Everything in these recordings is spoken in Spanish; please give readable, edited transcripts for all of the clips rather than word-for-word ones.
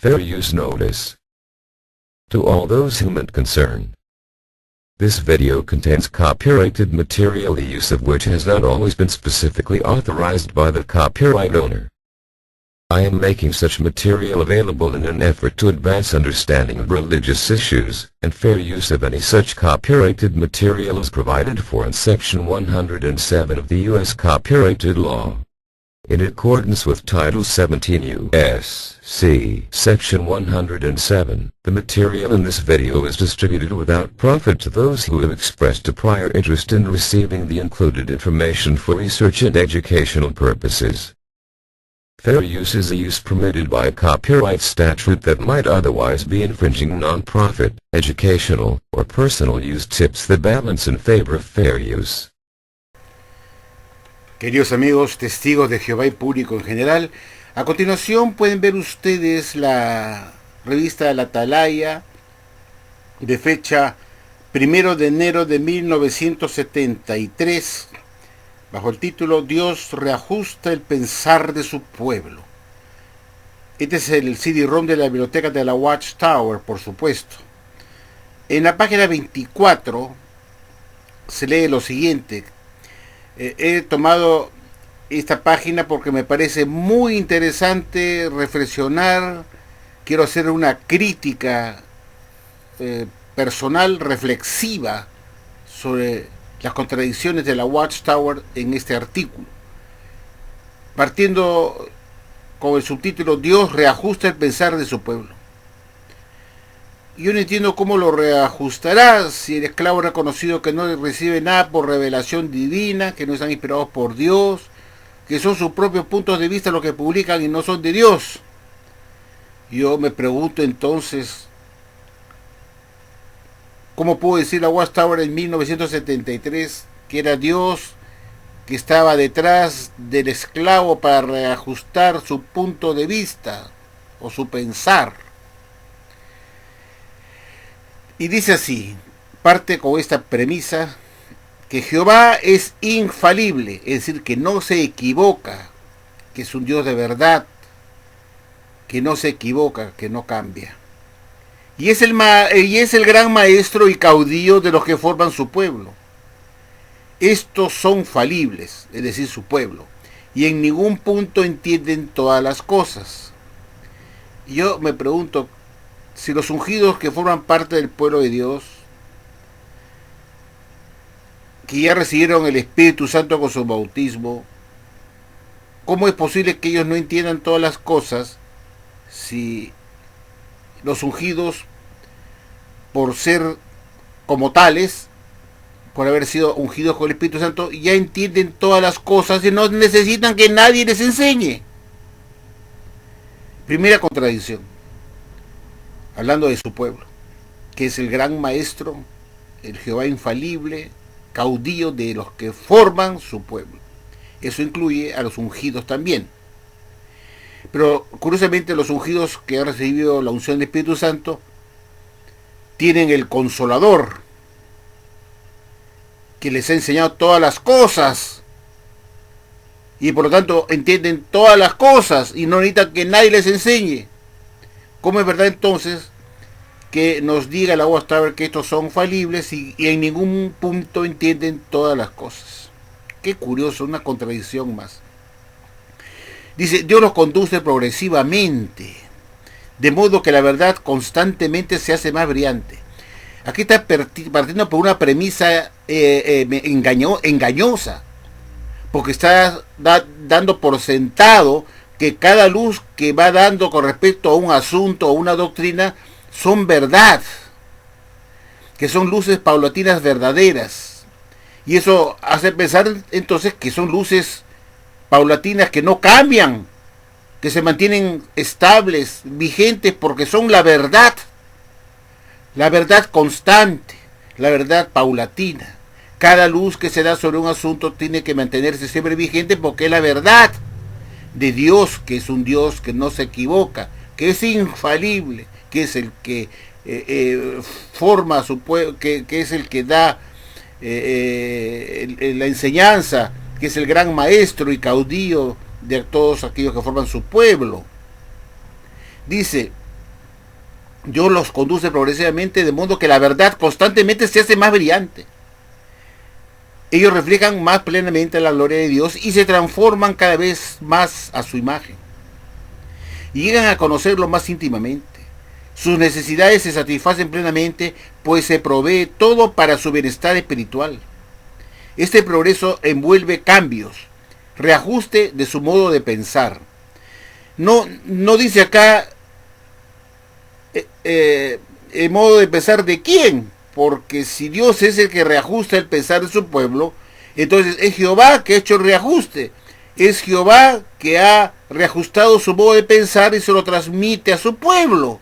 Fair use notice. To all those whom it concern. This video contains copyrighted material, the use of which has not always been specifically authorized by the copyright owner. I am making such material available in an effort to advance understanding of religious issues, and fair use of any such copyrighted material is provided for in Section 107 of the U.S. Copyrighted Law. In accordance with Title 17 U.S.C. Section 107, the material in this video is distributed without profit to those who have expressed a prior interest in receiving the included information for research and educational purposes. Fair use is a use permitted by a copyright statute that might otherwise be infringing non-profit, educational, or personal use. Tips the balance in favor of fair use. Queridos amigos, testigos de Jehová y público en general, a continuación pueden ver ustedes la revista La Atalaya de fecha 1 de enero de 1973, bajo el título Dios reajusta el pensar de su pueblo. Este es el CD-ROM de la biblioteca de la Watchtower, por supuesto. En la página 24 se lee lo siguiente. He tomado esta página porque me parece muy interesante reflexionar. Quiero hacer una crítica personal, reflexiva, sobre las contradicciones de la Watchtower en este artículo. Partiendo con el subtítulo Dios reajusta el pensar de su pueblo. Yo no entiendo cómo lo reajustará si el esclavo ha reconocido que no recibe nada por revelación divina, que no están inspirados por Dios, que son sus propios puntos de vista los que publican y no son de Dios. Yo me pregunto entonces, ¿cómo pudo decir la Watchtower en 1973 que era Dios que estaba detrás del esclavo para reajustar su punto de vista o su pensar? Y dice así, parte con esta premisa, que Jehová es infalible, es decir, que no se equivoca, que es un Dios de verdad, que no se equivoca, que no cambia. Y es el gran maestro y caudillo de los que forman su pueblo. Estos son falibles, es decir, su pueblo, y en ningún punto entienden todas las cosas. Y yo me pregunto, si los ungidos que forman parte del pueblo de Dios, que ya recibieron el Espíritu Santo con su bautismo, ¿cómo es posible que ellos no entiendan todas las cosas si los ungidos, por ser como tales, por haber sido ungidos con el Espíritu Santo, ya entienden todas las cosas y no necesitan que nadie les enseñe? Primera contradicción. Hablando de su pueblo, que es el gran maestro, el Jehová infalible, caudillo de los que forman su pueblo. Eso incluye a los ungidos también. Pero curiosamente los ungidos que han recibido la unción del Espíritu Santo tienen el Consolador, que les ha enseñado todas las cosas, y por lo tanto entienden todas las cosas y no necesitan que nadie les enseñe. ¿Cómo es verdad entonces que nos diga la Watchtower que estos son falibles y en ningún punto entienden todas las cosas? Qué curioso, una contradicción más. Dice, Dios los conduce progresivamente, de modo que la verdad constantemente se hace más brillante. Aquí está partiendo por una premisa engañosa, porque está dando por sentado que cada luz que va dando con respecto a un asunto o una doctrina son verdad, que son luces paulatinas verdaderas. Y eso hace pensar entonces que son luces paulatinas que no cambian, que se mantienen estables, vigentes, porque son la verdad constante, la verdad paulatina. Cada luz que se da sobre un asunto tiene que mantenerse siempre vigente porque es la verdad de Dios, que es un Dios que no se equivoca, que es infalible, que es el que forma a su pueblo, que es el que da la enseñanza, que es el gran maestro y caudillo de todos aquellos que forman su pueblo. Dice, Dios los conduce progresivamente de modo que la verdad constantemente se hace más brillante. Ellos reflejan más plenamente la gloria de Dios y se transforman cada vez más a su imagen. Y llegan a conocerlo más íntimamente. Sus necesidades se satisfacen plenamente, pues se provee todo para su bienestar espiritual. Este progreso envuelve cambios, reajuste de su modo de pensar. No dice acá el modo de pensar de quién, porque si Dios es el que reajusta el pensar de su pueblo, entonces es Jehová que ha hecho el reajuste. Es Jehová que ha reajustado su modo de pensar y se lo transmite a su pueblo.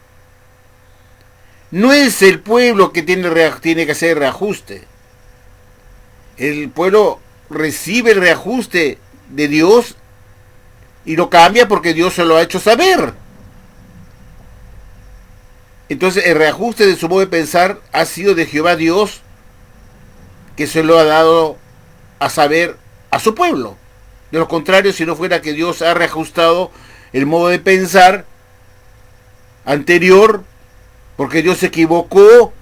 No es el pueblo que tiene que hacer el reajuste. El pueblo recibe el reajuste de Dios y lo cambia porque Dios se lo ha hecho saber. Entonces el reajuste de su modo de pensar ha sido de Jehová Dios, que se lo ha dado a saber a su pueblo. De lo contrario, si no fuera que Dios ha reajustado el modo de pensar anterior, porque Dios se equivocó,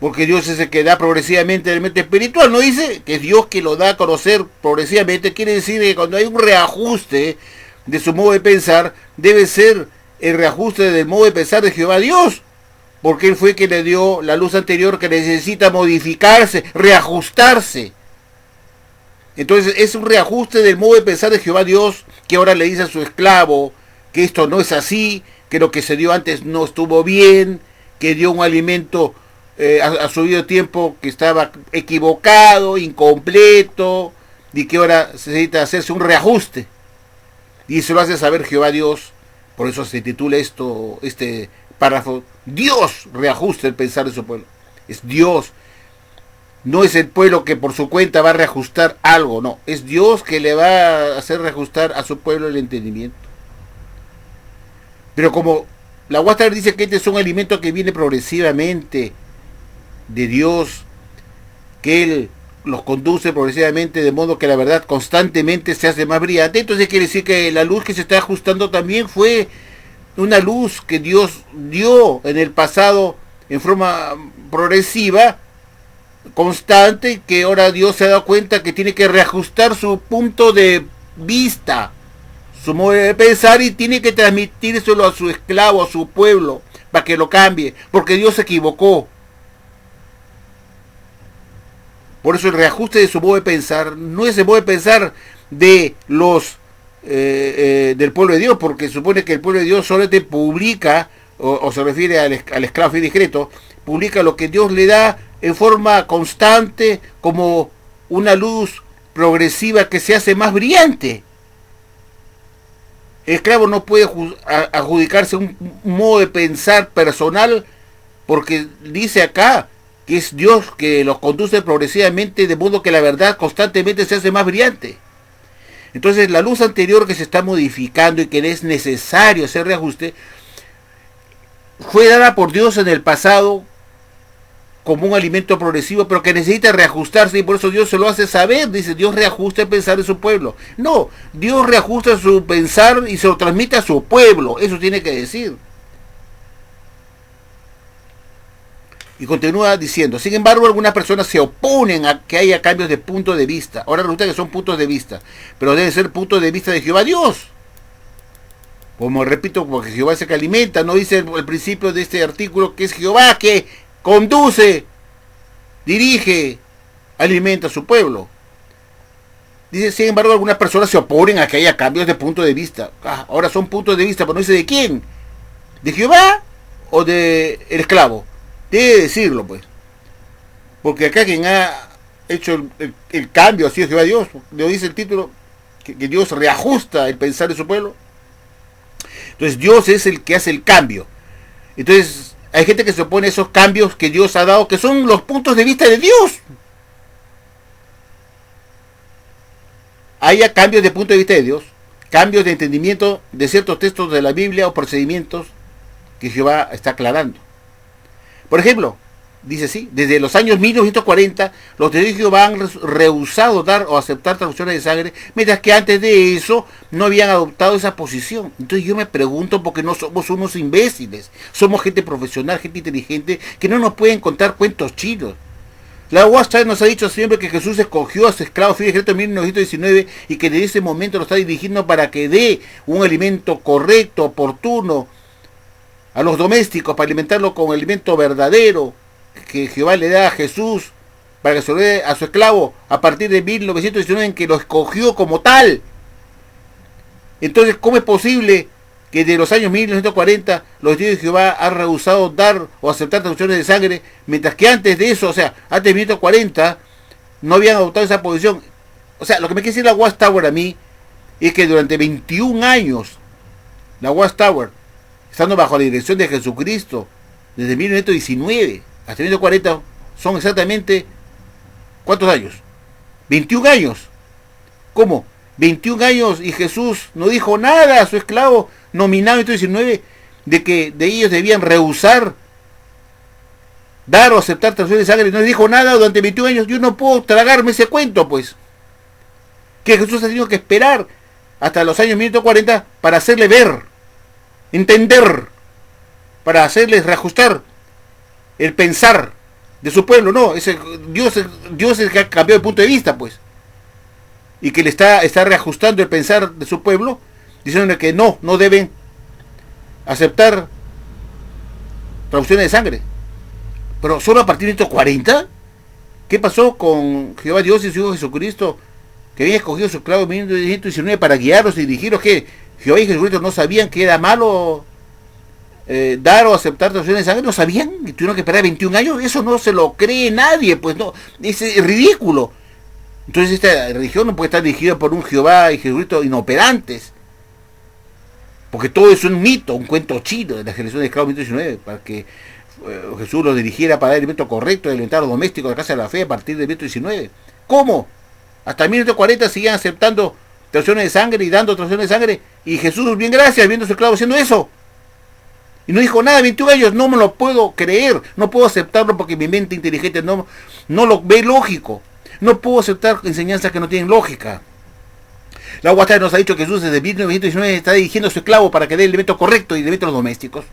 porque Dios es el que da progresivamente el elemento espiritual, no dice que es Dios que lo da a conocer progresivamente, quiere decir que cuando hay un reajuste de su modo de pensar, debe ser el reajuste del modo de pensar de Jehová Dios, porque Él fue quien le dio la luz anterior que necesita modificarse, reajustarse. Entonces es un reajuste del modo de pensar de Jehová Dios, que ahora le dice a su esclavo que esto no es así, que lo que se dio antes no estuvo bien, que dio un alimento a su debido tiempo que estaba equivocado, incompleto, y que ahora necesita hacerse un reajuste. Y se lo hace saber Jehová Dios. Por eso se titula este párrafo: Dios reajusta el pensar de su pueblo. Es Dios. No es el pueblo que por su cuenta va a reajustar algo, no. Es Dios que le va a hacer reajustar a su pueblo el entendimiento. Pero como la Watchtower dice que este es un alimento que viene progresivamente de Dios, que Él los conduce progresivamente de modo que la verdad constantemente se hace más brillante, entonces quiere decir que la luz que se está ajustando también fue una luz que Dios dio en el pasado en forma progresiva, constante, que ahora Dios se ha dado cuenta que tiene que reajustar su punto de vista, su modo de pensar, y tiene que transmitírselo a su esclavo, a su pueblo, para que lo cambie, porque Dios se equivocó. Por eso el reajuste de su modo de pensar no es el modo de pensar de los del pueblo de Dios, porque supone que el pueblo de Dios solamente publica, o se refiere al esclavo fiel y discreto, publica lo que Dios le da en forma constante, como una luz progresiva que se hace más brillante. El esclavo no puede adjudicarse un modo de pensar personal, porque dice acá que es Dios que los conduce progresivamente de modo que la verdad constantemente se hace más brillante. Entonces la luz anterior que se está modificando y que es necesario hacer reajuste, fue dada por Dios en el pasado como un alimento progresivo, pero que necesita reajustarse, y por eso Dios se lo hace saber. Dice: Dios reajusta el pensar de su pueblo. No, Dios reajusta su pensar y se lo transmite a su pueblo. Eso tiene que decir. Y continúa diciendo: sin embargo, algunas personas se oponen a que haya cambios de punto de vista. Ahora resulta que son puntos de vista, pero deben ser puntos de vista de Jehová Dios. Como repito, porque Jehová es el que alimenta. No dice el principio de este artículo que es Jehová que conduce, dirige, alimenta a su pueblo. Dice: sin embargo, algunas personas se oponen a que haya cambios de punto de vista. Ahora son puntos de vista, pero no dice de quién. ¿De Jehová o de el esclavo? Debe decirlo, pues. Porque acá quien ha hecho el cambio así es Jehová Dios. Le dice el título que Dios reajusta el pensar de su pueblo. Entonces Dios es el que hace el cambio. Entonces hay gente que se opone a esos cambios que Dios ha dado, que son los puntos de vista de Dios. Haya cambios de punto de vista de Dios, cambios de entendimiento de ciertos textos de la Biblia o procedimientos que Jehová está aclarando. Por ejemplo, dice así, desde los años 1940, los testigos de Jehová han rehusado dar o aceptar transfusiones de sangre, mientras que antes de eso no habían adoptado esa posición. Entonces yo me pregunto por qué no somos unos imbéciles. Somos gente profesional, gente inteligente, que no nos pueden contar cuentos chinos. La UASTA nos ha dicho siempre que Jesús escogió a su esclavo fiel decreto en 1919 y que desde ese momento lo está dirigiendo para que dé un alimento correcto, oportuno a los domésticos, para alimentarlo con alimento verdadero que Jehová le da a Jesús para que se lo dé a su esclavo a partir de 1919 en que lo escogió como tal. Entonces, ¿cómo es posible que de los años 1940 los testigos de Jehová han rehusado dar o aceptar transfusiones de sangre, mientras que antes de eso, o sea, antes de 1940, no habían adoptado esa posición? O sea, lo que me quiere decir la Watchtower a mí es que durante 21 años, la Watchtower, estando bajo la dirección de Jesucristo, desde 1919 hasta 1940, son exactamente, ¿cuántos años? 21 años. ¿Cómo? 21 años y Jesús no dijo nada a su esclavo nominado en 1919 de que de ellos debían rehusar dar o aceptar transfusiones de sangre. No dijo nada durante 21 años. Yo no puedo tragarme ese cuento, pues. Que Jesús ha tenido que esperar hasta los años 1940 para hacerle ver, entender, para hacerles reajustar el pensar de su pueblo. No, Dios es el que ha cambiado el punto de vista, pues. Y que le está reajustando el pensar de su pueblo, diciéndole que no deben aceptar transfusiones de sangre. Pero solo a partir de 1940, ¿qué pasó con Jehová Dios y su Hijo Jesucristo, que habían escogido a su esclavo en 1919 para guiarlos y dirigirlos? Que Jehová y Jesucristo no sabían que era malo dar o aceptar transfusiones de sangre. No sabían, y tuvieron que esperar 21 años. Eso no se lo cree nadie, pues no, es ridículo. Entonces esta religión no puede estar dirigida por un Jehová y Jesucristo inoperantes, porque todo es un mito, un cuento chino de la generación de esclavos 1919, para que Jesús los dirigiera para dar el alimento correcto y alimentar a los domésticos de la casa de la fe a partir del 1919. ¿Cómo? Hasta 1940 seguían aceptando transfusiones de sangre y dando transfusiones de sangre, y Jesús, bien gracias, viendo a su esclavo haciendo eso. Y no dijo nada, 21 años, no me lo puedo creer, no puedo aceptarlo porque mi mente inteligente no lo ve lógico. No puedo aceptar enseñanzas que no tienen lógica. La Watchtower nos ha dicho que Jesús desde 1919 está dirigiendo a su esclavo para que dé el elemento correcto y alimento a los domésticos.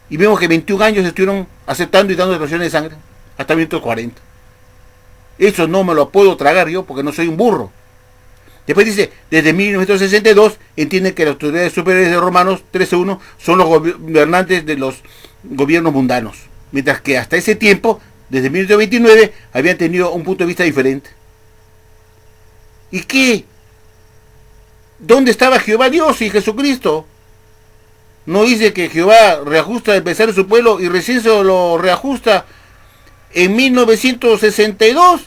Y vemos que 21 años estuvieron aceptando y dando transfusiones de sangre hasta 1940. Eso no me lo puedo tragar yo porque no soy un burro. Después dice, desde 1962 entienden que las autoridades superiores de Romanos 13.1 son los gobernantes de los gobiernos mundanos. Mientras que hasta ese tiempo, desde 1929, habían tenido un punto de vista diferente. ¿Y qué? ¿Dónde estaba Jehová Dios y Jesucristo? ¿No dice que Jehová reajusta el pensar de su pueblo y recién se lo reajusta en 1962?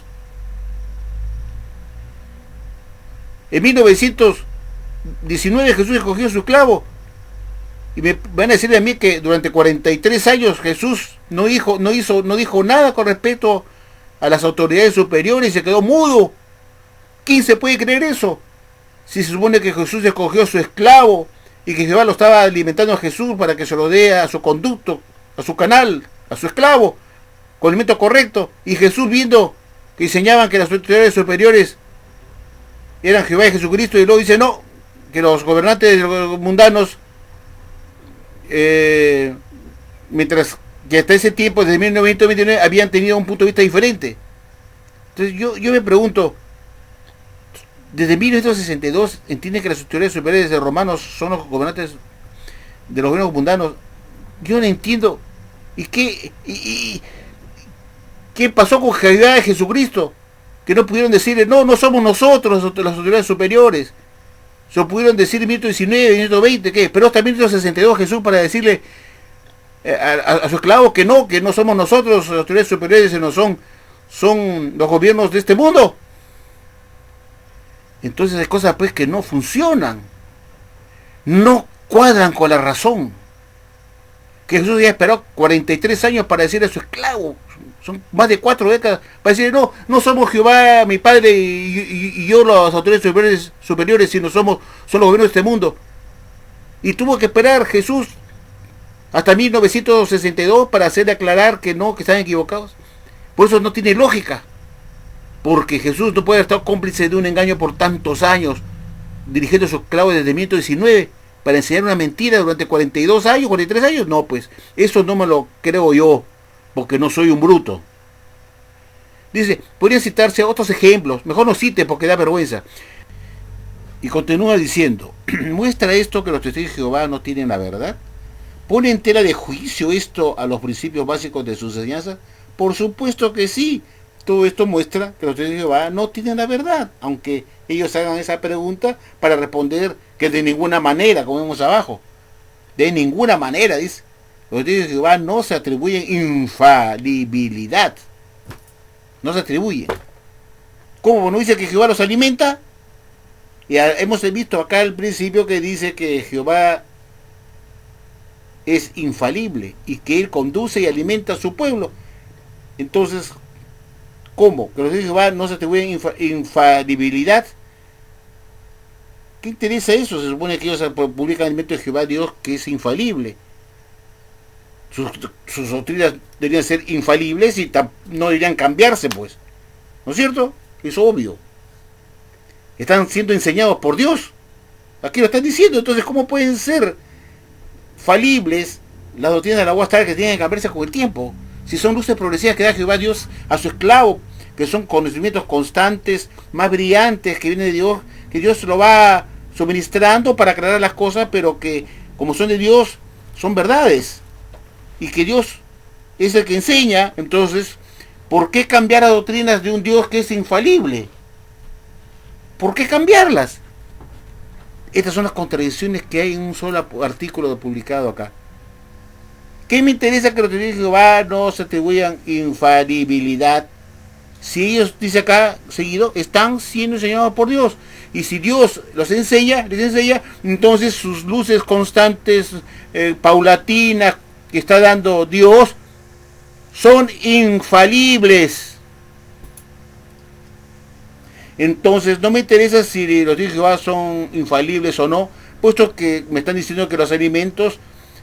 En 1919 Jesús escogió a su esclavo. Y me van a decir a mí que durante 43 años Jesús no dijo nada con respecto a las autoridades superiores y se quedó mudo. ¿Quién se puede creer eso? Si se supone que Jesús escogió a su esclavo y que Jehová lo estaba alimentando a Jesús para que se lo dé a su conducto, a su canal, a su esclavo, con alimento correcto, y Jesús, viendo que enseñaban que las autoridades superiores eran Jehová y Jesucristo, y luego dice no, que los gobernantes mundanos, mientras que hasta ese tiempo, desde 1929, habían tenido un punto de vista diferente. Entonces yo me pregunto, desde 1962 entienden que las autoridades superiores de romanos son los gobernantes de los gobiernos mundanos. Yo no entiendo. ¿Y qué pasó con Jehová y Jesucristo? Que no pudieron decirle, no somos nosotros las autoridades superiores. Se lo pudieron decir en 1919, 1920, ¿qué? Pero hasta 1962 Jesús para decirle a su esclavo que no somos nosotros las autoridades superiores, sino son los gobiernos de este mundo. Entonces hay cosas pues que no funcionan, no cuadran con la razón. Que Jesús ya esperó 43 años para decirle a su esclavo, son más de 4 décadas, para decirle, no somos Jehová, mi Padre, y yo las autoridades superiores, sino son los gobiernos de este mundo. Y tuvo que esperar Jesús hasta 1962 para hacerle aclarar que no, que están equivocados. Por eso no tiene lógica, porque Jesús no puede haber estado cómplice de un engaño por tantos años, dirigiendo a sus esclavos desde 1919 para enseñar una mentira durante 42 años, 43 años. No, pues eso no me lo creo yo, porque no soy un bruto. Dice, podrían citarse otros ejemplos, mejor no cite porque da vergüenza. Y continúa diciendo, ¿muestra esto que los testigos de Jehová no tienen la verdad? ¿Pone en tela de juicio esto a los principios básicos de sus enseñanzas? Por supuesto que sí. Todo esto muestra que los testigos de Jehová no tienen la verdad, aunque ellos hagan esa pregunta para responder que de ninguna manera, como vemos abajo. De ninguna manera, dice. Los testigos de Jehová no se atribuyen infalibilidad. No se atribuyen. ¿Cómo? ¿No dice que Jehová los alimenta? Ya hemos visto acá al principio que dice que Jehová es infalible y que Él conduce y alimenta a su pueblo. Entonces, ¿cómo? Que los de Jehová no se atribuyen infalibilidad. ¿Qué interesa eso? Se supone que ellos publican el método de Jehová Dios que es infalible. Sus doctrinas deberían ser infalibles y no deberían cambiarse, pues. ¿No es cierto? Es obvio. Están siendo enseñados por Dios. Aquí lo están diciendo. Entonces, ¿cómo pueden ser falibles las doctrinas de la Guastar que tienen que cambiarse con el tiempo? Si son luces progresivas que da Jehová Dios a su esclavo, que son conocimientos constantes, más brillantes, que vienen de Dios, que Dios lo va suministrando para aclarar las cosas, pero que, como son de Dios, son verdades. Y que Dios es el que enseña. Entonces, ¿por qué cambiar a doctrinas de un Dios que es infalible? ¿Por qué cambiarlas? Estas son las contradicciones que hay en un solo artículo publicado acá. ¿Qué me interesa que los testigos de Jehová no se atribuyan infalibilidad? Si ellos, dice acá, seguido, están siendo enseñados por Dios. Y si Dios los enseña, les enseña, entonces sus luces constantes, paulatinas, que está dando Dios, son infalibles. Entonces no me interesa si los testigos de Jehová son infalibles o no, puesto que me están diciendo que los alimentos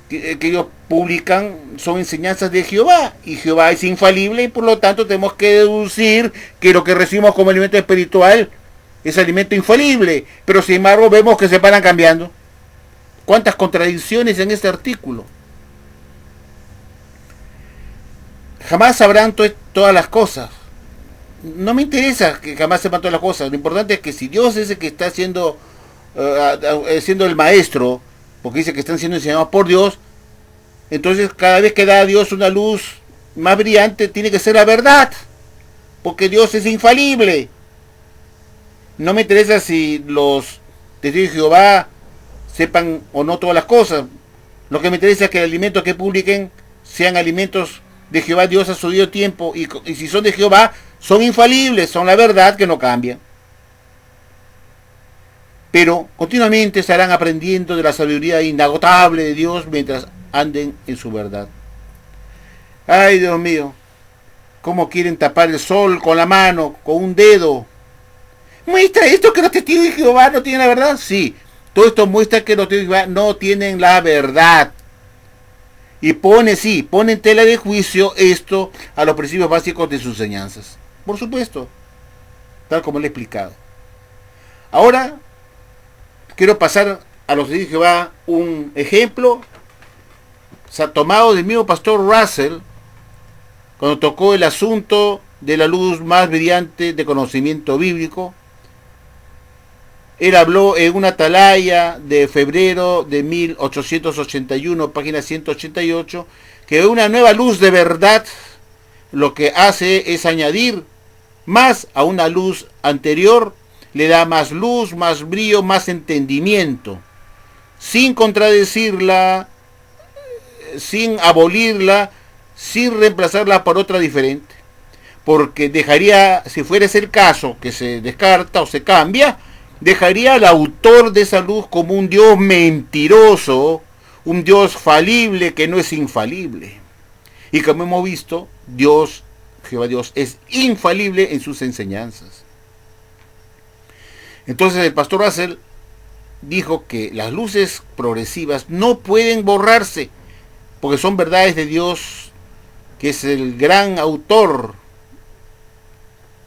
que ellos publican son enseñanzas de Jehová, y Jehová es infalible, y por lo tanto tenemos que deducir que lo que recibimos como alimento espiritual es alimento infalible. Pero sin embargo vemos que se paran cambiando. ¿Cuántas contradicciones en este artículo? Jamás sabrán todas las cosas. No me interesa que jamás sepan todas las cosas. Lo importante es que si Dios es el que está siendo el maestro, porque dice que están siendo enseñados por Dios, entonces cada vez que da a Dios una luz más brillante, tiene que ser la verdad, porque Dios es infalible. No me interesa si los testigos de Jehová sepan o no todas las cosas. Lo que me interesa es que el alimento que publiquen sean alimentos de Jehová Dios a su debido tiempo, y si son de Jehová, son infalibles, son la verdad que no cambian. Pero continuamente estarán aprendiendo de la sabiduría inagotable de Dios mientras anden en su verdad. Ay, Dios mío, cómo quieren tapar el sol con la mano, con un dedo. ¿Muestra esto que los testigos de Jehová no tienen la verdad? Sí, todo esto muestra que los testigos de Jehová no tienen la verdad. Y pone en tela de juicio esto a los principios básicos de sus enseñanzas. Por supuesto, tal como le he explicado. Ahora, quiero pasar a los testigos de Jehová un ejemplo tomado del mismo pastor Russell, cuando tocó el asunto de la luz más brillante de conocimiento bíblico. Él habló en una atalaya de febrero de 1881, página 188, que una nueva luz de verdad lo que hace es añadir más a una luz anterior, le da más luz, más brillo, más entendimiento, sin contradecirla, sin abolirla, sin reemplazarla por otra diferente. Porque dejaría, si fuera ese el caso, que se descarta o se cambia, dejaría al autor de esa luz como un Dios mentiroso, un Dios falible que no es infalible. Y como hemos visto, Dios, Jehová Dios, es infalible en sus enseñanzas. Entonces el pastor Russell dijo que las luces progresivas no pueden borrarse, porque son verdades de Dios, que es el gran autor,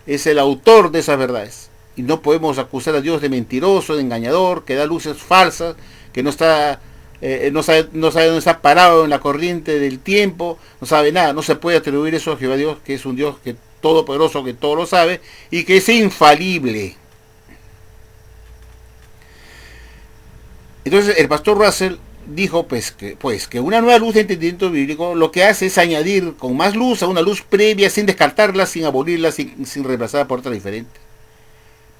es el autor de esas verdades. Y no podemos acusar a Dios de mentiroso, de engañador, que da luces falsas, que no está, no sabe dónde está parado en la corriente del tiempo, no sabe nada. No se puede atribuir eso a Jehová Dios, que es un Dios que todopoderoso, que todo lo sabe y que es infalible. Entonces el pastor Russell dijo que una nueva luz de entendimiento bíblico lo que hace es añadir con más luz a una luz previa, sin descartarla, sin abolirla, sin reemplazarla por otra diferente.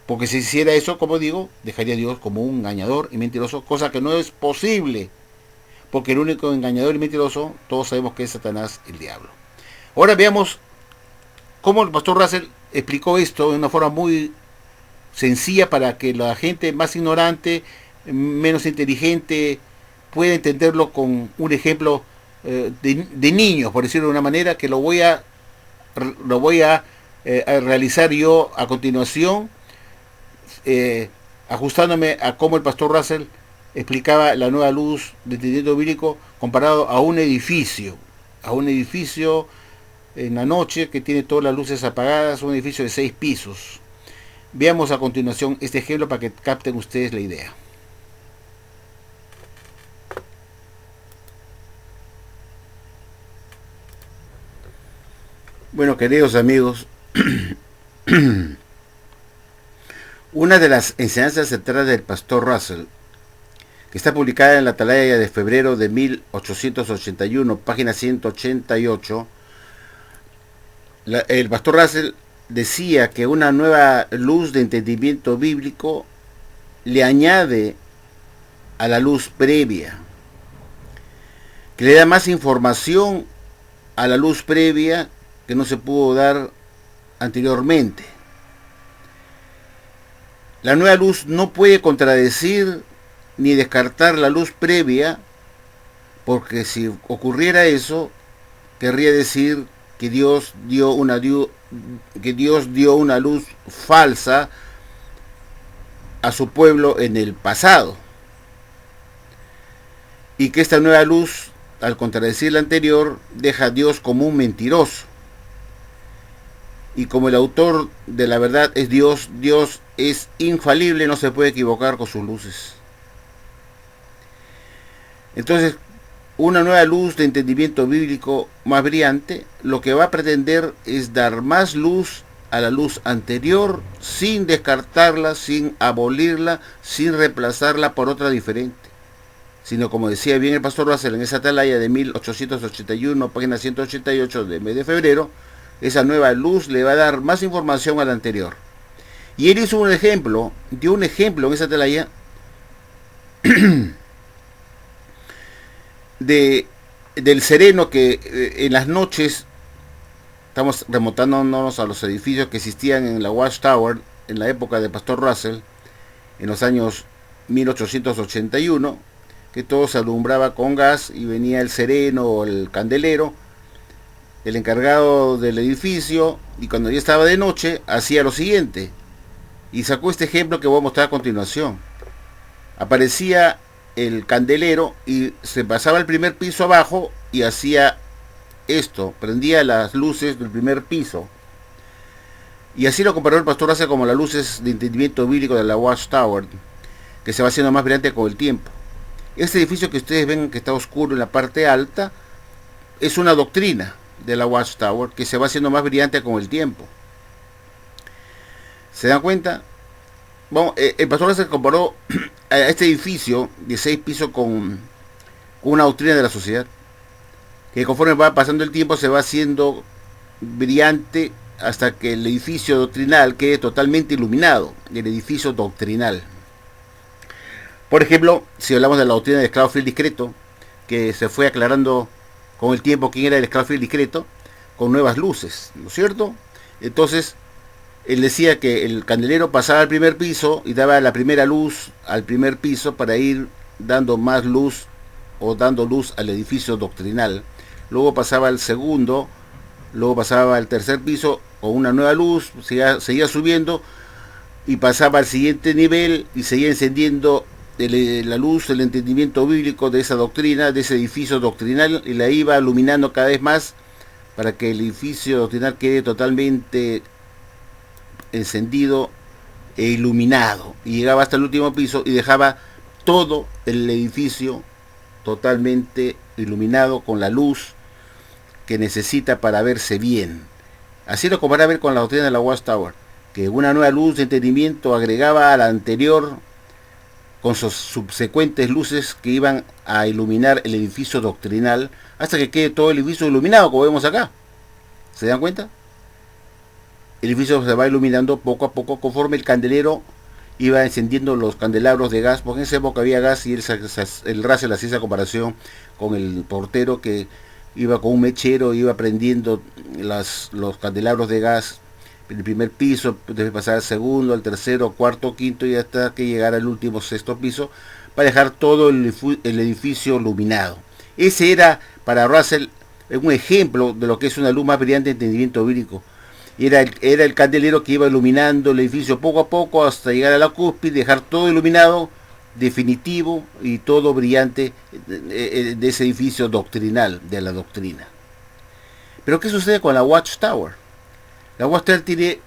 Porque si hiciera eso, como digo, dejaría a Dios como un engañador y mentiroso, cosa que no es posible, porque el único engañador y mentiroso, todos sabemos que es Satanás, el diablo. Ahora veamos cómo el pastor Russell explicó esto de una forma muy sencilla para que la gente más ignorante, menos inteligente, pueda entenderlo con un ejemplo de niños, por decirlo de una manera, que lo voy a realizar yo a continuación, ajustándome a cómo el pastor Russell explicaba la nueva luz de entendimiento bíblico comparado a un edificio en la noche que tiene todas las luces apagadas, un edificio de 6 pisos. Veamos a continuación este ejemplo para que capten ustedes la idea. Bueno, queridos amigos, una de las enseñanzas centrales del pastor Russell, que está publicada en la Atalaya de febrero de 1881, página 188, el pastor Russell decía que una nueva luz de entendimiento bíblico le añade a la luz previa, que le da más información a la luz previa que no se pudo dar anteriormente. La nueva luz no puede contradecir ni descartar la luz previa, porque si ocurriera eso, querría decir que Dios dio una luz falsa a su pueblo en el pasado, y que esta nueva luz, al contradecir la anterior, deja a Dios como un mentiroso. Y como el autor de la verdad es Dios, Dios es infalible, no se puede equivocar con sus luces. Entonces, una nueva luz de entendimiento bíblico más brillante, lo que va a pretender es dar más luz a la luz anterior, sin descartarla, sin abolirla, sin reemplazarla por otra diferente. Sino, como decía bien el pastor Russell en esa atalaya de 1881, página 188 del mes de febrero, esa nueva luz le va a dar más información a la anterior. Y él hizo dio un ejemplo en esa atalaya del sereno que en las noches, estamos remontándonos a los edificios que existían en la Watchtower en la época de pastor Russell, en los años 1881, que todo se alumbraba con gas y venía el sereno o el candelero, el encargado del edificio, y cuando ya estaba de noche hacía lo siguiente, y sacó este ejemplo que voy a mostrar a continuación. Aparecía el candelero y se pasaba el primer piso abajo y hacía esto, prendía las luces del primer piso, y así lo comparó el pastor Russell como las luces de entendimiento bíblico de la Watchtower, que se va haciendo más brillante con el tiempo. Este edificio que ustedes ven que está oscuro en la parte alta es una doctrina de la Watchtower que se va haciendo más brillante con el tiempo. ¿Se dan cuenta? Bueno, el pastor se comparó a este edificio de 6 pisos con una doctrina de la sociedad, que conforme va pasando el tiempo se va haciendo brillante hasta que el edificio doctrinal quede totalmente iluminado, el edificio doctrinal. Por ejemplo, si hablamos de la doctrina del esclavo fiel discreto, que se fue aclarando con el tiempo quién era el esclavo fiel discreto, con nuevas luces, ¿no es cierto? Entonces, él decía que el candelero pasaba al primer piso y daba la primera luz al primer piso para ir dando más luz o dando luz al edificio doctrinal. Luego pasaba al segundo, luego pasaba al tercer piso con una nueva luz, seguía subiendo y pasaba al siguiente nivel y seguía encendiendo la luz del entendimiento bíblico de esa doctrina, de ese edificio doctrinal, y la iba iluminando cada vez más para que el edificio doctrinal quede totalmente encendido e iluminado, y llegaba hasta el último piso y dejaba todo el edificio totalmente iluminado con la luz que necesita para verse bien. Así lo comparaba ver con la doctrina de la Watchtower, que una nueva luz de entendimiento agregaba a la anterior con sus subsecuentes luces que iban a iluminar el edificio doctrinal hasta que quede todo el edificio iluminado, como vemos acá. ¿Se dan cuenta? El edificio se va iluminando poco a poco conforme el candelero iba encendiendo los candelabros de gas, porque en esa época había gas, y el Russell hacía esa comparación con el portero que iba con un mechero, iba prendiendo los candelabros de gas en el primer piso, debe pasar al segundo, al tercero, cuarto, quinto, y hasta que llegara al último sexto piso, para dejar todo el edificio iluminado. Ese era para Russell un ejemplo de lo que es una luz más brillante de entendimiento bíblico. Era el candelero que iba iluminando el edificio poco a poco hasta llegar a la cúspide, dejar todo iluminado, definitivo y todo brillante de ese edificio doctrinal, de la doctrina. Pero ¿qué sucede con la Watchtower? La Watchtower tiene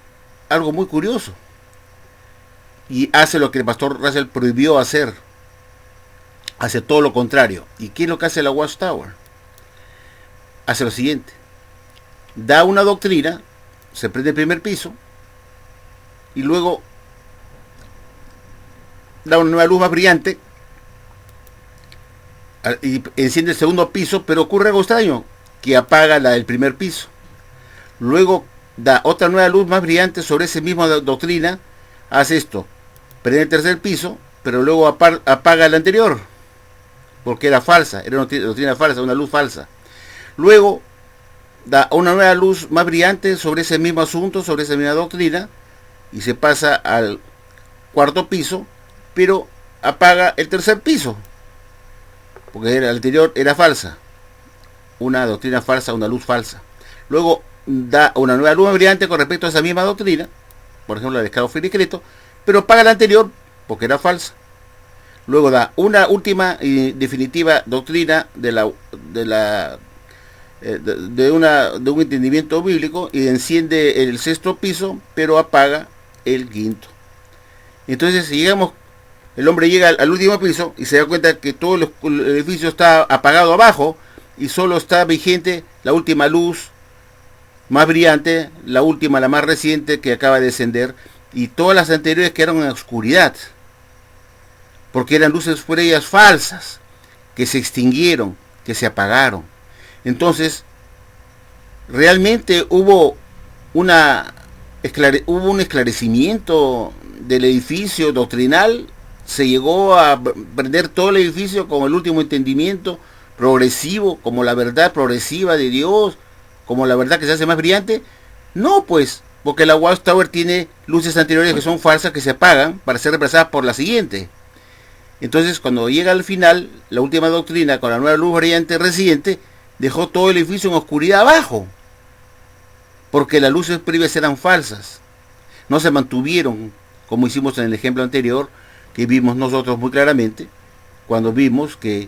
algo muy curioso y hace lo que el pastor Russell prohibió hacer. Hace todo lo contrario. ¿Y qué es lo que hace la Watchtower? Hace lo siguiente: da una doctrina, se prende el primer piso y luego da una nueva luz más brillante y enciende el segundo piso, pero ocurre algo extraño, que apaga la del primer piso. Luego da otra nueva luz más brillante sobre esa misma doctrina, hace esto, prende el tercer piso, pero luego apaga la anterior, porque era falsa, era una doctrina falsa, una luz falsa. Luego da una nueva luz más brillante sobre ese mismo asunto, sobre esa misma doctrina, y se pasa al cuarto piso, pero apaga el tercer piso, porque la anterior era falsa, una doctrina falsa, una luz falsa. Luego da una nueva luz más brillante con respecto a esa misma doctrina, por ejemplo la de Estado Firme y Decreto, pero apaga la anterior porque era falsa. Luego da una última y definitiva doctrina de un entendimiento bíblico y enciende el sexto piso, pero apaga el quinto. Entonces, si el hombre llega al último piso y se da cuenta que todo el edificio está apagado abajo y solo está vigente la última luz más brillante, la última, la más reciente que acaba de encender, y todas las anteriores quedaron en oscuridad, porque eran luces por ellas falsas, que se extinguieron, que se apagaron. Entonces, realmente hubo un esclarecimiento del edificio doctrinal, se llegó a prender todo el edificio con el último entendimiento progresivo, como la verdad progresiva de Dios, como la verdad que se hace más brillante. No, pues, porque la Watchtower tiene luces anteriores que son falsas, que se apagan para ser reemplazadas por la siguiente. Entonces, cuando llega al final, la última doctrina con la nueva luz brillante reciente, dejó todo el edificio en oscuridad abajo, porque las luces previas eran falsas, no se mantuvieron, como hicimos en el ejemplo anterior, que vimos nosotros muy claramente, cuando vimos que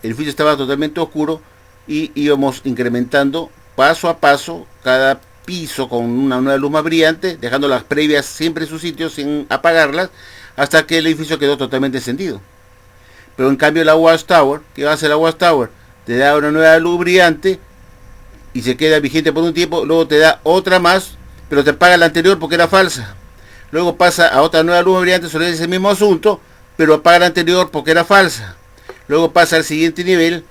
el edificio estaba totalmente oscuro y íbamos incrementando paso a paso cada piso con una nueva luz más brillante, dejando las previas siempre en su sitio sin apagarlas, hasta que el edificio quedó totalmente encendido. Pero en cambio la Watchtower, ¿qué va a hacer la Watchtower? Te da una nueva luz brillante y se queda vigente por un tiempo, luego te da otra más, pero te apaga la anterior porque era falsa. Luego pasa a otra nueva luz brillante sobre ese mismo asunto, pero apaga la anterior porque era falsa. Luego pasa al siguiente nivel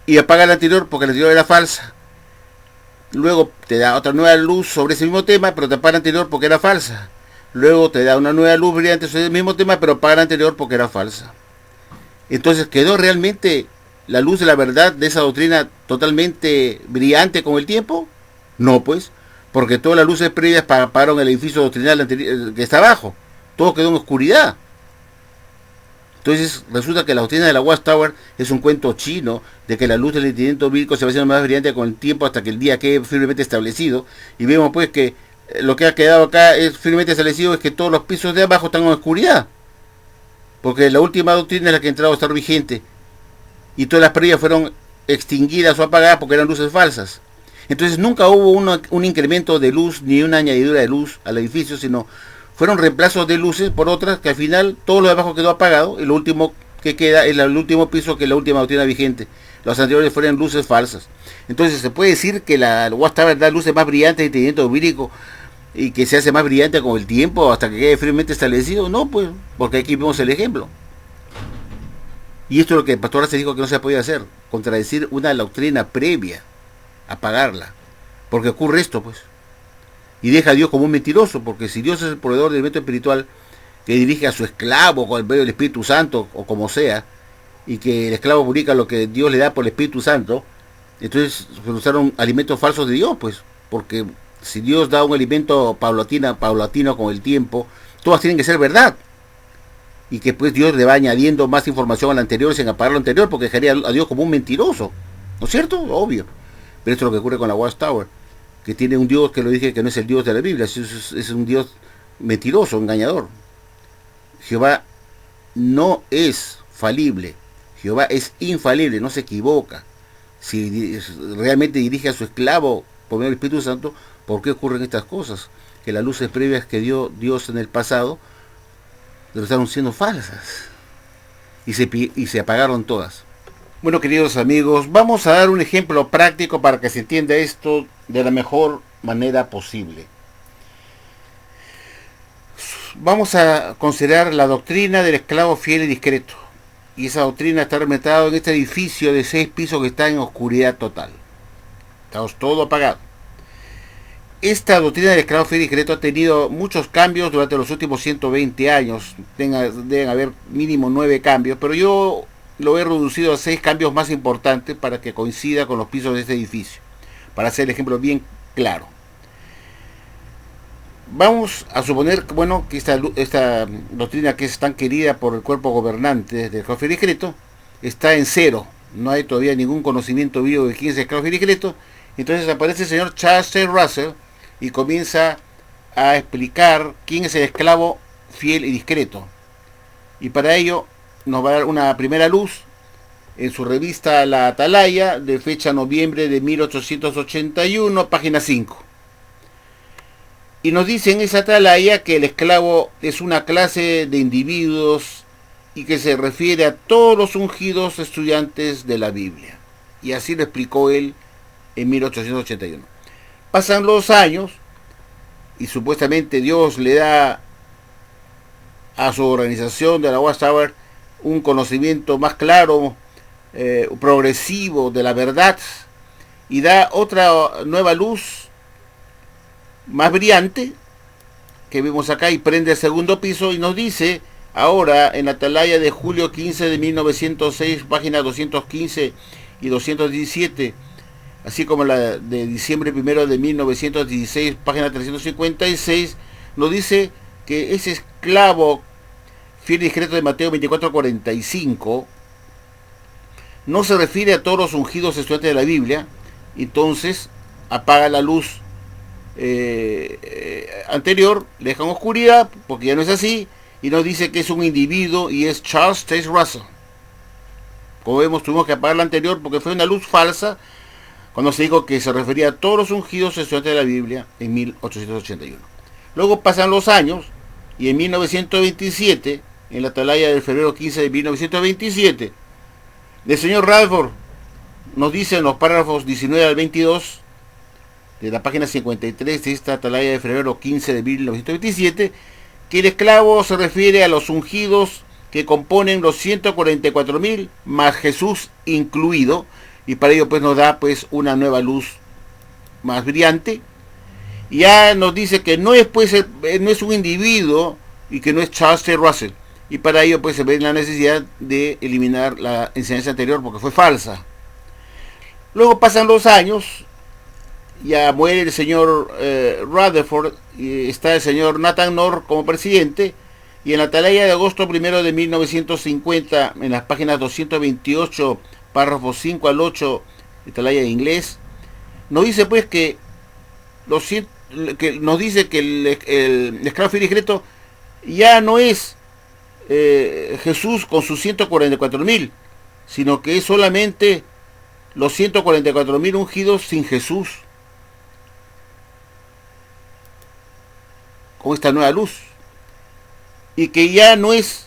y apaga la anterior porque la anterior era falsa. Luego te da otra nueva luz sobre ese mismo tema, pero te apaga la anterior porque era falsa. Luego te da una nueva luz brillante sobre el mismo tema, pero apaga la anterior porque era falsa. Entonces quedó realmente la luz de la verdad de esa doctrina totalmente brillante con el tiempo. No, pues, porque todas las luces previas apagaron el edificio doctrinal anterior, que está abajo. Todo quedó en oscuridad. Entonces resulta que la doctrina de la Watchtower es un cuento chino de que la luz del entendimiento bíblico se va haciendo más brillante con el tiempo hasta que el día quede firmemente establecido. Y vemos pues que lo que ha quedado acá es firmemente establecido, es que todos los pisos de abajo están en oscuridad. porque la última doctrina es la que ha entrado a estar vigente, y todas las previas fueron extinguidas o apagadas porque eran luces falsas. Entonces nunca hubo un incremento de luz ni una añadidura de luz al edificio, sino fueron reemplazos de luces por otras, que al final todo lo de abajo quedó apagado y lo último que queda es el último piso, que es la última doctrina vigente. Los anteriores fueron luces falsas. Entonces se puede decir que la Watchtower da luces más brillantes de entendimiento bíblico y que se hace más brillante con el tiempo hasta que quede firmemente establecido. No, pues, porque aquí vemos el ejemplo. Y esto es lo que el pastor Arce dijo que no se podía hacer, contradecir una doctrina previa, apagarla. Porque ocurre esto, pues. Y deja a Dios como un mentiroso, porque si Dios es el proveedor del método espiritual que dirige a su esclavo con el medio del Espíritu Santo, o como sea, y que el esclavo publica lo que Dios le da por el Espíritu Santo, entonces se usaron alimentos falsos de Dios, pues, porque si Dios da un alimento paulatino con el tiempo, todas tienen que ser verdad. Y que pues Dios le va añadiendo más información al anterior sin apagar lo anterior, porque dejaría a Dios como un mentiroso. ¿No es cierto? Obvio. Pero esto es lo que ocurre con la Watchtower, que tiene un Dios que lo dije que no es el Dios de la Biblia, es un Dios mentiroso, engañador. Jehová no es falible, Jehová es infalible, no se equivoca. Si realmente dirige a su esclavo por medio del Espíritu Santo, ¿por qué ocurren estas cosas? Que las luces previas que dio Dios en el pasado resultaron siendo falsas y se apagaron todas. Bueno, queridos amigos, vamos a dar un ejemplo práctico para que se entienda esto de la mejor manera posible. Vamos a considerar la doctrina del esclavo fiel y discreto. Y esa doctrina está representada en este edificio de 6 pisos que está en oscuridad total. Estamos todo apagado. Esta doctrina del esclavo fiel y discreto ha tenido muchos cambios durante los últimos 120 años. Deben haber mínimo 9 cambios, pero yo lo he reducido a 6 cambios más importantes para que coincida con los pisos de este edificio, para hacer el ejemplo bien claro. Vamos a suponer, bueno, que esta doctrina, que es tan querida por el cuerpo gobernante del esclavo fiel y discreto, está en cero. No hay todavía ningún conocimiento vivo de quién es el esclavo fiel y discreto. Entonces aparece el señor Charles T. Russell y comienza a explicar quién es el esclavo fiel y discreto. Y para ello nos va a dar una primera luz en su revista La Atalaya, de fecha noviembre de 1881, página 5. Y nos dice en esa Atalaya que el esclavo es una clase de individuos y que se refiere a todos los ungidos estudiantes de la Biblia. Y así lo explicó él en 1881. Pasan los años y supuestamente Dios le da a su organización de la Watchtower un conocimiento más claro, progresivo de la verdad, y da otra nueva luz más brillante que vemos acá, y prende el segundo piso y nos dice ahora en la Atalaya de julio 15 de 1906, página 215 y 217, así como la de diciembre 1 de 1916, página 356, nos dice que ese esclavo fiel y discreto de Mateo 24:45 no se refiere a todos los ungidos estudiantes de la Biblia. Entonces apaga la luz anterior, le deja en oscuridad porque ya no es así, y nos dice que es un individuo y es Charles T. Russell. Como vemos, tuvimos que apagar la anterior porque fue una luz falsa cuando se dijo que se refería a todos los ungidos estudiantes de la Biblia en 1881. Luego pasan los años y en 1927, en la Atalaya del febrero 15 de 1927, el señor Radford nos dice en los párrafos 19 al 22 de la página 53 de esta Atalaya de febrero 15 de 1927, que el esclavo se refiere a los ungidos que componen los 144.000 más Jesús incluido, y para ello pues nos da pues una nueva luz más brillante. Y ya nos dice que no es pues no es un individuo y que no es Charles T. Russell, y para ello pues se ve la necesidad de eliminar la enseñanza anterior porque fue falsa. Luego pasan los años, ya muere el señor Rutherford y está el señor Nathan Knorr como presidente, y en la Atalaya de agosto 1 de 1950, en las páginas 228, párrafos 5 al 8, de Atalaya de inglés, nos dice pues que el esclavo fiel y discreto ya no es Jesús con sus 144.000, sino que es solamente los 144.000 ungidos sin Jesús, con esta nueva luz, y que ya no es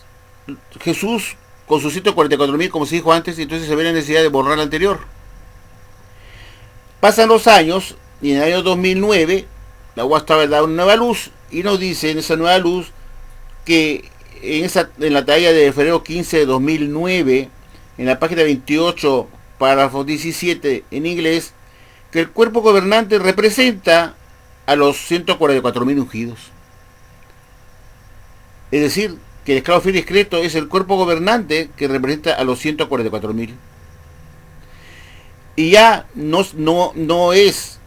Jesús con sus 144.000 como se dijo antes, y entonces se ve la necesidad de borrar la anterior. Pasan los años y en el año 2009 la Watchtower da una nueva luz y nos dice en esa nueva luz que en la talla de febrero 15 de 2009, en la página 28, párrafo 17 en inglés, que el cuerpo gobernante representa a los 144.000 ungidos. Es decir, que el esclavo fiel y discreto es el cuerpo gobernante que representa a los 144.000. Y ya no es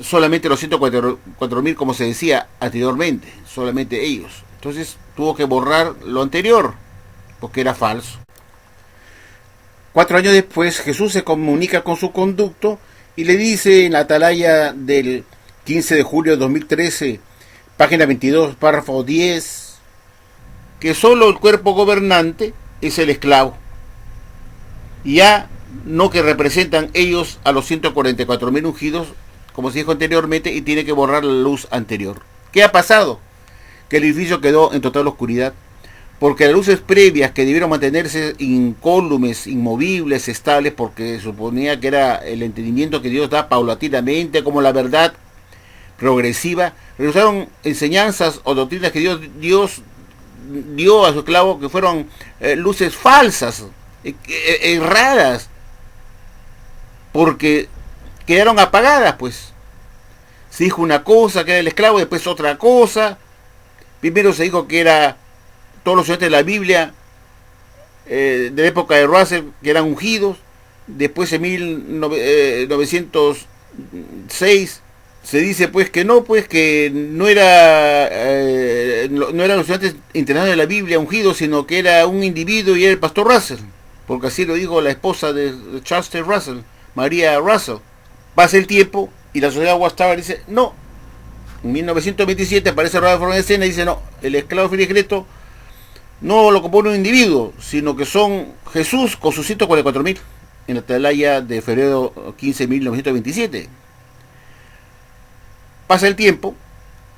solamente los 144.000 como se decía anteriormente, solamente ellos. Entonces tuvo que borrar lo anterior, porque era falso. 4 años después, Jesús se comunica con su conducto y le dice en la atalaya del 15 de julio de 2013, página 22, párrafo 10, que solo el cuerpo gobernante es el esclavo. Y ya no que representan ellos a los 144.000 ungidos, como se dijo anteriormente, y tiene que borrar la luz anterior. ¿Qué ha pasado? Que el edificio quedó en total oscuridad, porque las luces previas que debieron mantenerse incólumes, inmovibles, estables, porque suponía que era el entendimiento que Dios da paulatinamente, como la verdad progresiva, rehusaron enseñanzas o doctrinas que Dios dio a su esclavo, que fueron luces falsas, erradas, porque quedaron apagadas, pues. Se dijo una cosa, que era el esclavo, después otra cosa. Primero se dijo que era todos los estudiantes de la Biblia de la época de Russell, que eran ungidos. Después en 1906 se dice pues que no eran los estudiantes internados de la Biblia ungidos, sino que era un individuo y era el pastor Russell, porque así lo dijo la esposa de Charles T. Russell, María Russell. Pasa el tiempo y la sociedad Watchtower dice no. En 1927 aparece Rutherford en escena y dice no, el esclavo fiel y discreto no lo compone un individuo, sino que son Jesús con sus 144.000, en la atalaya de febrero 15 de 1927. Pasa el tiempo,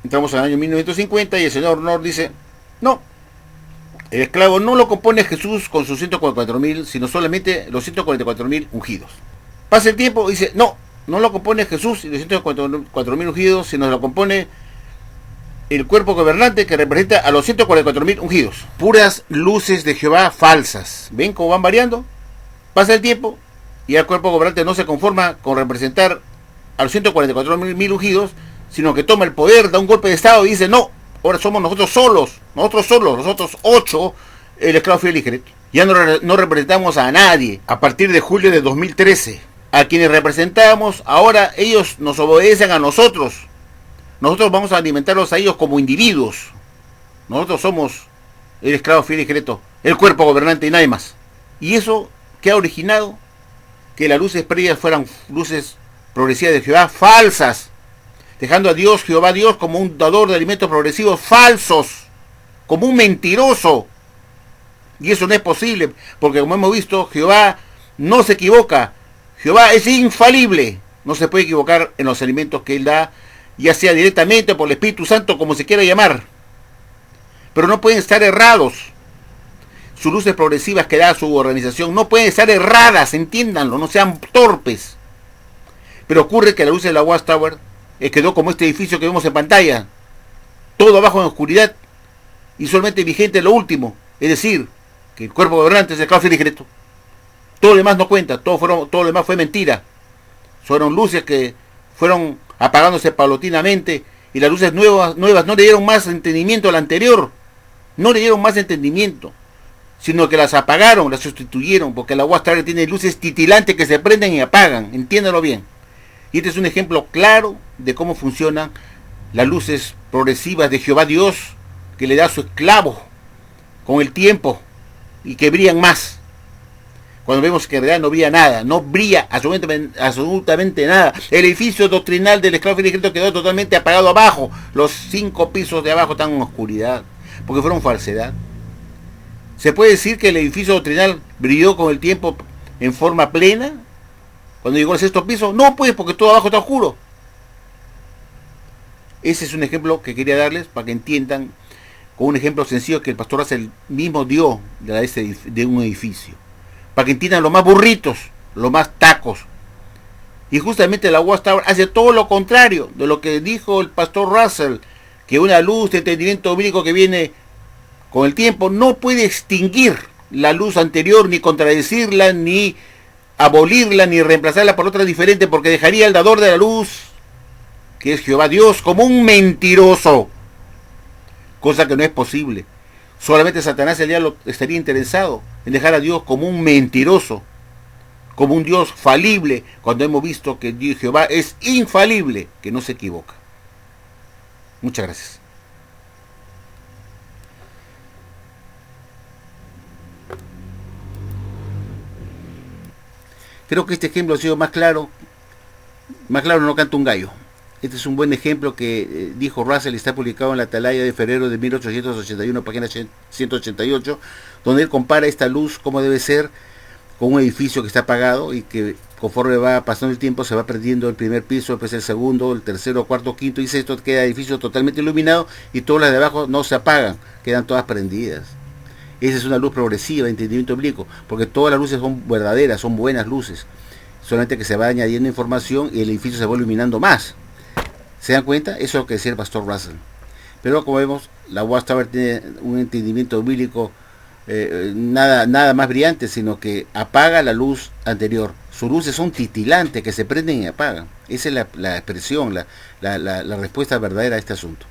entramos al año 1950 y el señor North dice no, el esclavo no lo compone Jesús con sus 144.000, sino solamente los 144.000 ungidos. Pasa el tiempo y dice no lo compone Jesús y los 144.000 ungidos, sino lo compone el cuerpo gobernante que representa a los 144.000 ungidos. Puras luces de Jehová falsas. ¿Ven cómo van variando? Pasa el tiempo y el cuerpo gobernante no se conforma con representar a los 144.000 ungidos, sino que toma el poder, da un golpe de estado y dice no, ahora somos nosotros solos, nosotros 8, el esclavo fiel y discreto. Ya no representamos a nadie. A partir de julio de 2013, a quienes representamos, ahora ellos nos obedecen a nosotros. Nosotros vamos a alimentarlos a ellos como individuos. Nosotros somos el esclavo fiel y discreto, el cuerpo gobernante y nadie más. Y eso que ha originado que las luces previas fueran luces progresivas de Jehová falsas, dejando a Dios, Jehová Dios, como un dador de alimentos progresivos falsos, como un mentiroso. Y eso no es posible, porque como hemos visto, Jehová no se equivoca. Jehová es infalible, no se puede equivocar en los alimentos que Él da, ya sea directamente por el Espíritu Santo, como se quiera llamar. Pero no pueden estar errados. Sus luces progresivas que da su organización no pueden estar erradas, entiéndanlo, no sean torpes. Pero ocurre que la luz de la Watchtower quedó como este edificio que vemos en pantalla, todo abajo en oscuridad, y solamente vigente lo último, es decir, que el cuerpo gobernante es el esclavo fiel y discreto. Todo lo demás no cuenta, todo lo demás fue mentira. Fueron luces que fueron apagándose paulatinamente, y las luces nuevas no le dieron más entendimiento a la anterior, no le dieron más entendimiento, sino que las apagaron, las sustituyeron, porque la Watchtower tiene luces titilantes que se prenden y apagan, entiéndalo bien. Y este es un ejemplo claro de cómo funcionan las luces progresivas de Jehová Dios, que le da a su esclavo con el tiempo y que brillan más. Cuando vemos que en realidad no brilla nada, no brilla absolutamente nada. El edificio doctrinal del esclavo fiel y discreto quedó totalmente apagado abajo. Los 5 pisos de abajo están en oscuridad, porque fueron falsedad. ¿Se puede decir que el edificio doctrinal brilló con el tiempo en forma plena cuando llegó al sexto piso? No, pues, porque todo abajo está oscuro. Ese es un ejemplo que quería darles para que entiendan, con un ejemplo sencillo que el pastor Russell mismo dio de un edificio, para que entiendan lo más burritos, lo más tacos. Y justamente la Watchtower hace todo lo contrario de lo que dijo el pastor Russell, que una luz de entendimiento bíblico que viene con el tiempo no puede extinguir la luz anterior, ni contradecirla, ni abolirla, ni reemplazarla por otra diferente, porque dejaría al dador de la luz, que es Jehová Dios, como un mentiroso, cosa que no es posible. Solamente Satanás, el diablo, estaría interesado en dejar a Dios como un mentiroso, como un Dios falible, cuando hemos visto que Dios, Jehová, es infalible, que no se equivoca. Muchas gracias. Creo que este ejemplo ha sido más claro no canta un gallo. Este es un buen ejemplo que dijo Russell y está publicado en la Atalaya de febrero de 1881, página 188, donde él compara esta luz, como debe ser, con un edificio que está apagado y que conforme va pasando el tiempo se va perdiendo el primer piso, después el segundo, el tercero, cuarto, quinto y sexto, queda edificio totalmente iluminado y todas las de abajo no se apagan, quedan todas prendidas. Esa es una luz progresiva de entendimiento bíblico, porque todas las luces son verdaderas, son buenas luces, solamente que se va añadiendo información y el edificio se va iluminando más. ¿Se dan cuenta? Eso es lo que decía el pastor Russell. Pero como vemos, la Watchtower tiene un entendimiento bíblico nada más brillante, sino que apaga la luz anterior. Sus luces son titilantes, que se prenden y apagan. Esa es la expresión, la respuesta verdadera a este asunto.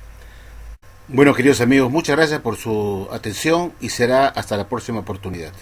Bueno, queridos amigos, muchas gracias por su atención y será hasta la próxima oportunidad.